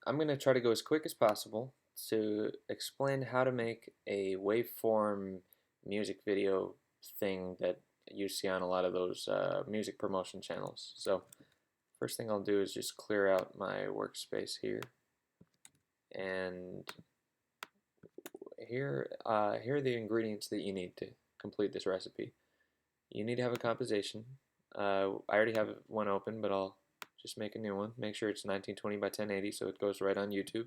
I'm going to try to go as quick as possible to explain how to make a waveform music video thing that you see on a lot of those music promotion channels. So first thing I'll do is just clear out my workspace here, and here are the ingredients that you need to complete this recipe. You need to have a composition. I already have one open, but I'll just make a new one. Make sure it's 1920 by 1080 so it goes right on YouTube.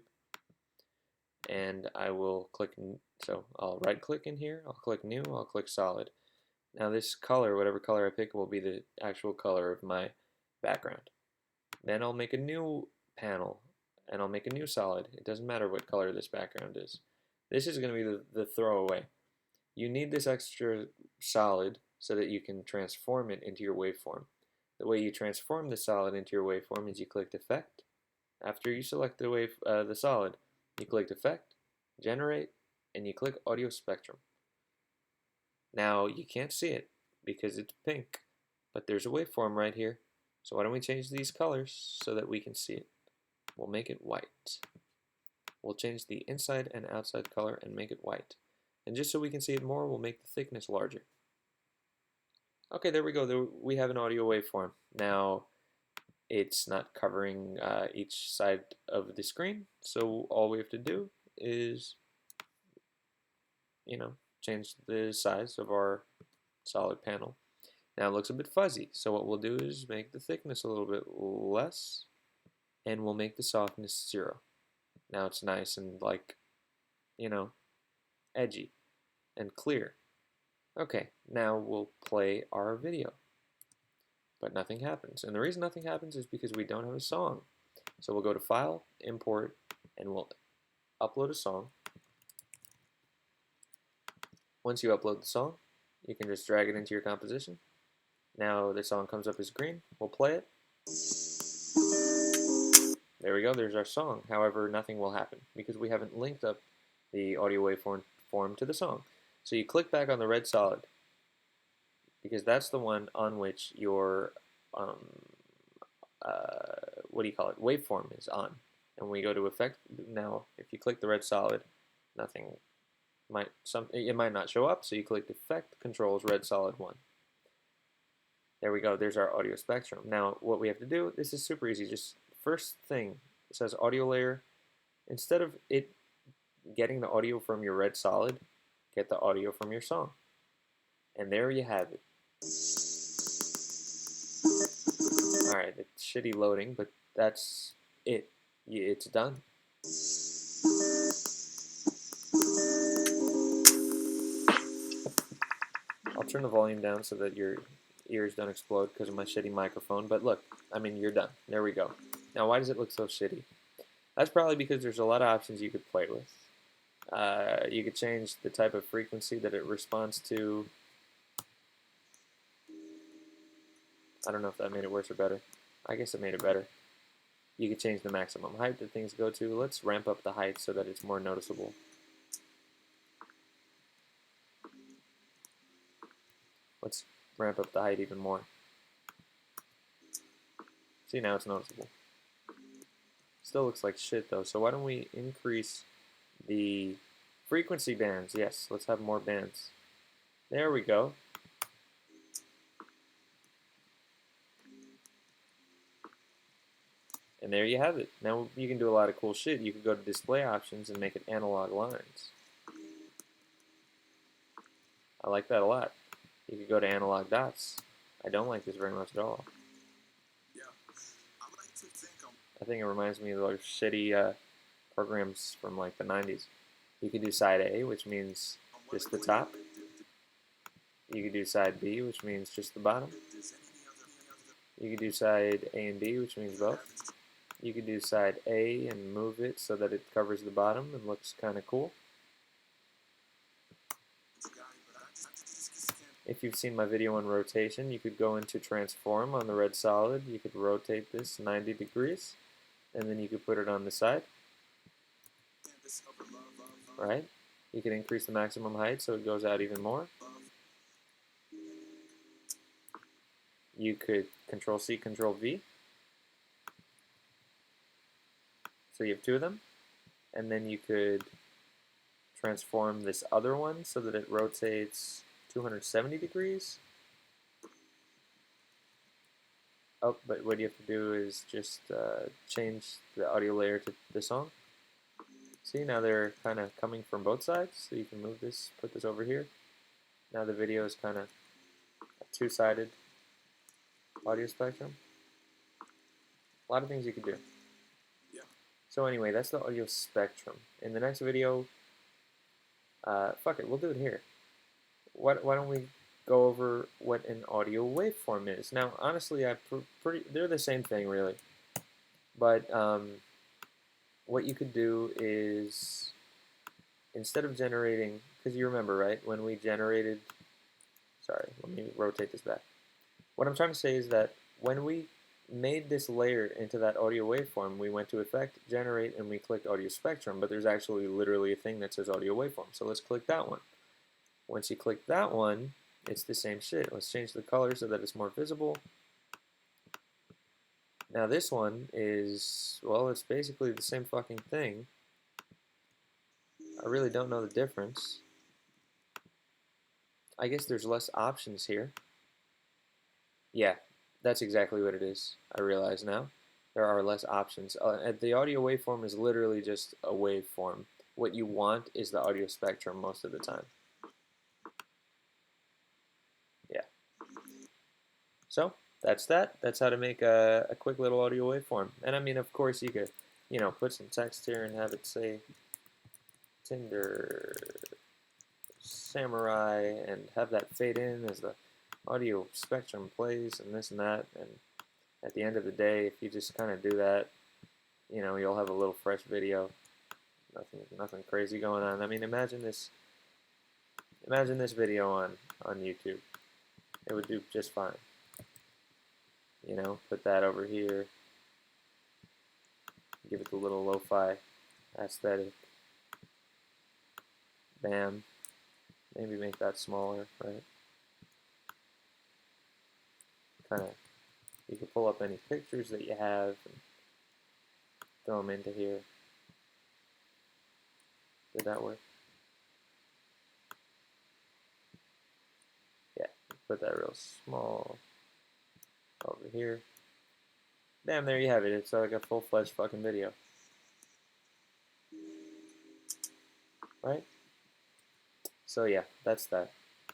And I will click, so I'll right click in here, I'll click new, I'll click solid. Now this color, whatever color I pick, will be the actual color of my background. Then I'll make a new panel, and I'll make a new solid. It doesn't matter what color this background is. This is going to be the throwaway. You need this extra solid so that you can transform it into your waveform. The way you transform the solid into your waveform is you click Effect. After you select the solid, you click Effect, Generate, and you click Audio Spectrum. Now you can't see it because it's pink, but there's a waveform right here. So why don't we change these colors so that we can see it? We'll make it white. We'll change the inside and outside color and make it white. And just so we can see it more, we'll make the thickness larger. Okay, there we go. We have an audio waveform. Now, it's not covering each side of the screen, so all we have to do is, change the size of our solid panel. Now it looks a bit fuzzy, so what we'll do is make the thickness a little bit less, and we'll make the softness 0. Now it's nice and edgy and clear. Okay, now we'll play our video. But nothing happens. And the reason nothing happens is because we don't have a song. So we'll go to File, Import, and we'll upload a song. Once you upload the song, you can just drag it into your composition. Now the song comes up as green. We'll play it. There we go, there's our song. However, nothing will happen because we haven't linked up the audio waveform to the song. So you click back on the red solid because that's the one on which your waveform is on. And we go to Effect. Now, if you click the red solid, it might not show up. So you click Effect, Controls, Red Solid 1. There we go. There's our audio spectrum. Now, what we have to do, this is super easy. Just first thing, it says audio layer. Instead of it getting the audio from your red solid, get the audio from your song. And there you have it. Alright, it's shitty loading, but that's it. It's done. I'll turn the volume down so that your ears don't explode because of my shitty microphone, but look, you're done. There we go. Now, why does it look so shitty? That's probably because there's a lot of options you could play with. You could change the type of frequency that it responds to. I don't know if that made it worse or better. I guess it made it better. You could change the maximum height that things go to. Let's ramp up the height so that it's more noticeable. Let's ramp up the height even more. See, now it's noticeable. Still looks like shit though, so why don't we increase the frequency bands? Yes, let's have more bands. There we go. And there you have it. Now you can do a lot of cool shit. You could go to display options and make it analog lines. I like that a lot. You could go to analog dots. I don't like this very much at all. I think it reminds me of those shitty programs from like the 90s. You could do side A, which means just the top. You could do side B, which means just the bottom. You could do side A and B, which means both. You could do side A and move it so that it covers the bottom and looks kind of cool. If you've seen my video on rotation, you could go into transform on the red solid. You could rotate this 90 degrees, and then you could put it on the side. Right? You can increase the maximum height so it goes out even more. You could Control-C, Control-V. So you have two of them, and then you could transform this other one so that it rotates 270 degrees. Oh, but what you have to do is just change the audio layer to the song. See, now they're kind of coming from both sides, so you can move this, put this over here. Now the video is kind of a two-sided audio spectrum. A lot of things you could do. Yeah. So anyway, that's the audio spectrum. In the next video, fuck it, we'll do it here. Why don't we go over what an audio waveform is? Now, honestly, they're the same thing, really. But what you could do is, instead of generating, because you remember, right, when we generated, sorry, let me rotate this back. What I'm trying to say is that when we made this layer into that audio waveform, we went to Effect, Generate, and we clicked Audio Spectrum, but there's actually literally a thing that says Audio Waveform, so let's click that one. Once you click that one, it's the same shit. Let's change the color so that it's more visible. Now this one is, well, it's basically the same fucking thing. I really don't know the difference. I guess there's less options here. Yeah, that's exactly what it is. I realize now. There are less options. The audio waveform is literally just a waveform. What you want is the audio spectrum most of the time. Yeah. So, that's that. That's how to make a quick little audio waveform. And I mean, of course, you could, put some text here and have it say Tinder Samurai and have that fade in as the audio spectrum plays and this and that. And at the end of the day, if you just kind of do that, you'll have a little fresh video. Nothing crazy going on. I mean, imagine this video on YouTube. It would do just fine. Put that over here. Give it the little lo-fi aesthetic. Bam. Maybe make that smaller, right? Kind of, you can pull up any pictures that you have and throw them into here. Did that work? Yeah, put that real small over here. Bam, there you have it. It's like a full-fledged fucking video. Right? So yeah, that's that.